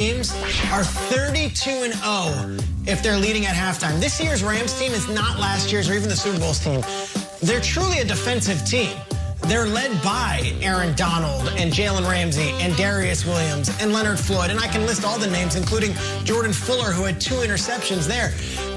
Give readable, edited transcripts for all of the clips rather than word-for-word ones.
teams are 32-0 if they're leading at halftime. This year's Rams team is not last year's or even the Super Bowl's team. They're truly a defensive team. They're led by Aaron Donald and Jalen Ramsey and Darius Williams and Leonard Floyd. And I can list all the names, including Jordan Fuller, who had 2 interceptions there.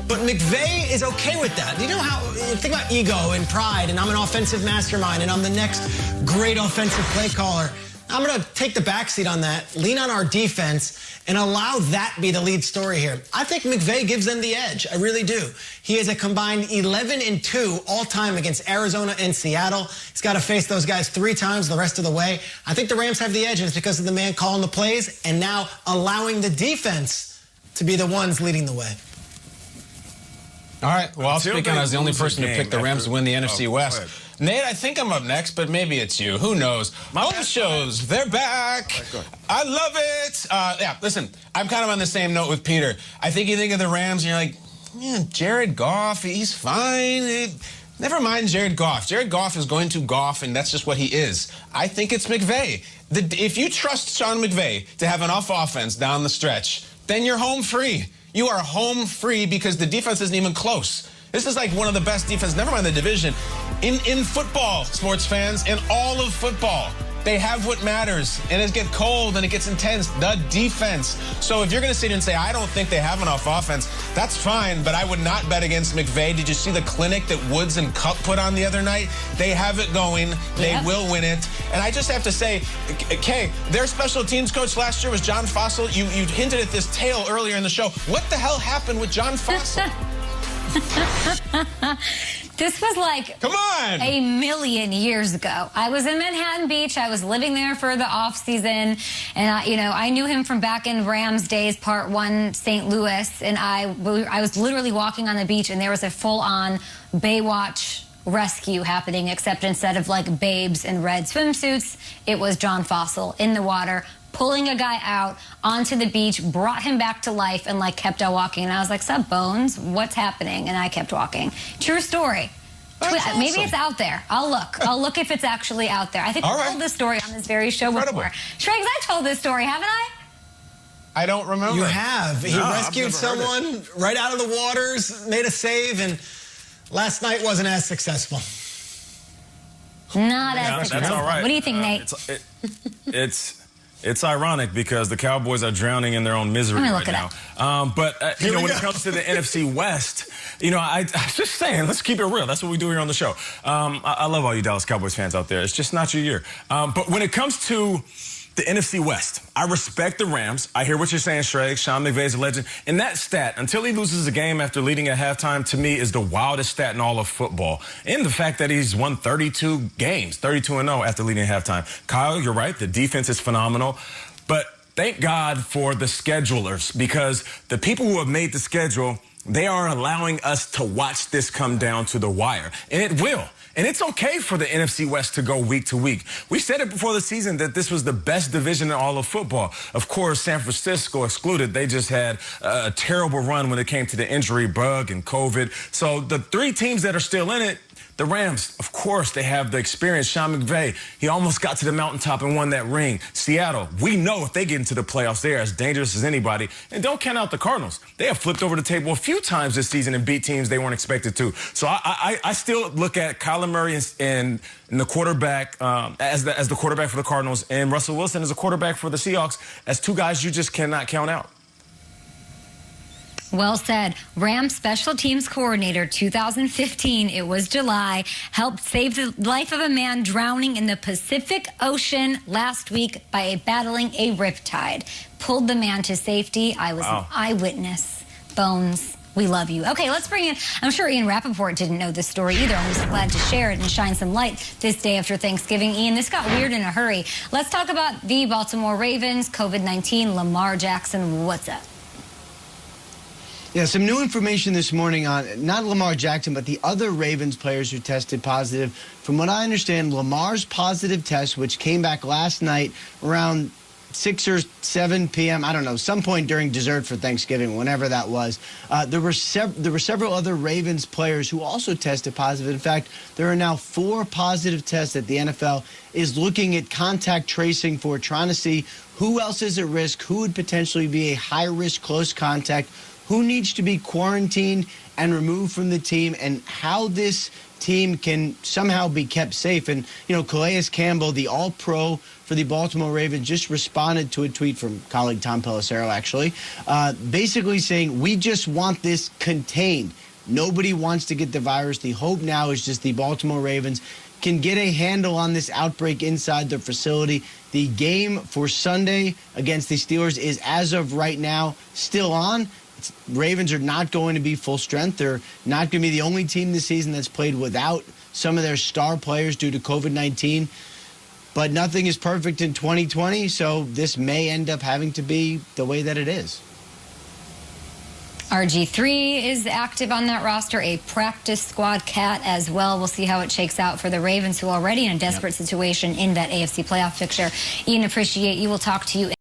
But McVay is okay with that. You know how, think about ego and pride, and I'm an offensive mastermind, and I'm the next great offensive play caller. I'm going to take the backseat on that, lean on our defense, and allow that be the lead story here. I think McVay gives them the edge. I really do. He has a combined 11-2 all-time against Arizona and Seattle. He's got to face those guys 3 times the rest of the way. I think the Rams have the edge, and it's because of the man calling the plays and now allowing the defense to be the ones leading the way. All right. Well, speaking as the only person to pick the Rams to win the NFC West. Nate, I think I'm up next, but maybe it's you. Who knows? Home shows, they're back. I love it. Yeah, listen, I'm kind of on the same note with Peter. I think you think of the Rams and you're like, yeah, Jared Goff, he's fine. Never mind Jared Goff. Jared Goff is going to golf, and that's just what he is. I think it's McVay. If you trust Sean McVay to have enough offense down the stretch, then you're home free. You are home free because the defense isn't even close. This is like one of the best defenses, never mind the division, in football, sports fans, in all of football. They have what matters, and it gets cold and it gets intense, the defense. So if you're going to sit here and say, I don't think they have enough offense, that's fine, but I would not bet against McVay. Did you see the clinic that Woods and Cup put on the other night? They have it going. They will win it. And I just have to say, Kay, their special teams coach last year was John Fossil. You hinted at this tale earlier in the show. What the hell happened with John Fossil? This was like Come on. a million years ago. I was in Manhattan Beach. I was living there for the off season, and I knew him from back in Rams days, Part 1, St. Louis, and I was literally walking on the beach, and there was a full-on Baywatch rescue happening, except instead of like babes in red swimsuits, it was John Fossil in the water, pulling a guy out onto the beach, brought him back to life, and like kept on walking. And I was like, "Sup, Bones? What's happening?" And I kept walking. True story. Awesome. Maybe it's out there. I'll look. I'll look if it's actually out there. I think I told this story on this very show before. Shregs, I told this story, haven't I? I don't remember. You have. He rescued someone right out of the waters, made a save, and last night wasn't as successful. Not as successful. That's all right. What do you think, Nate? It's ironic because the Cowboys are drowning in their own misery right now. But when it comes to the NFC West, I just saying, let's keep it real. That's what we do here on the show. I love all you Dallas Cowboys fans out there. It's just not your year. But when it comes to the NFC West, I respect the Rams. I hear what you're saying, Shrek. Sean McVay's a legend. And that stat, until he loses a game after leading at halftime, to me is the wildest stat in all of football. And the fact that he's won 32 games, 32-0 after leading at halftime. Kyle, you're right. The defense is phenomenal. But thank God for the schedulers, because the people who have made the schedule, they are allowing us to watch this come down to the wire. And it will. And it's okay for the NFC West to go week to week. We said it before the season that this was the best division in all of football. Of course, San Francisco excluded. They just had a terrible run when it came to the injury bug and COVID. So the 3 teams that are still in it, the Rams, of course, they have the experience. Sean McVay, he almost got to the mountaintop and won that ring. Seattle, we know if they get into the playoffs, they're as dangerous as anybody. And don't count out the Cardinals. They have flipped over the table a few times this season and beat teams they weren't expected to. So I still look at Kyler Murray and the quarterback as the quarterback for the Cardinals, and Russell Wilson as a quarterback for the Seahawks as 2 guys you just cannot count out. Well said. Rams special teams coordinator 2015, it was July, helped save the life of a man drowning in the Pacific Ocean last week by battling a riptide. Pulled the man to safety. I was an eyewitness. Bones, we love you. Okay, let's bring in, I'm sure Ian Rappaport didn't know this story either. I'm just glad to share it and shine some light this day after Thanksgiving. Ian, this got weird in a hurry. Let's talk about the Baltimore Ravens, COVID-19, Lamar Jackson. What's up? Yeah, some new information this morning on not Lamar Jackson, but the other Ravens players who tested positive. From what I understand, Lamar's positive test, which came back last night around 6 or 7 p.m., I don't know, some point during dessert for Thanksgiving, whenever that was, there were several other Ravens players who also tested positive. In fact, there are now 4 positive tests that the NFL is looking at contact tracing for, trying to see who else is at risk, who would potentially be a high-risk close contact, who needs to be quarantined and removed from the team, and how this team can somehow be kept safe. And, Calais Campbell, the all-pro for the Baltimore Ravens, just responded to a tweet from colleague Tom Pelissero, actually, basically saying, we just want this contained. Nobody wants to get the virus. The hope now is just the Baltimore Ravens can get a handle on this outbreak inside their facility. The game for Sunday against the Steelers is, as of right now, still on. Ravens are not going to be full strength. They're not going to be the only team this season that's played without some of their star players due to COVID-19. But nothing is perfect in 2020, so this may end up having to be the way that it is. RG3 is active on that roster, a practice squad cat as well. We'll see how it shakes out for the Ravens, who are already in a desperate situation in that AFC playoff picture. Ian, appreciate you. We'll talk to you.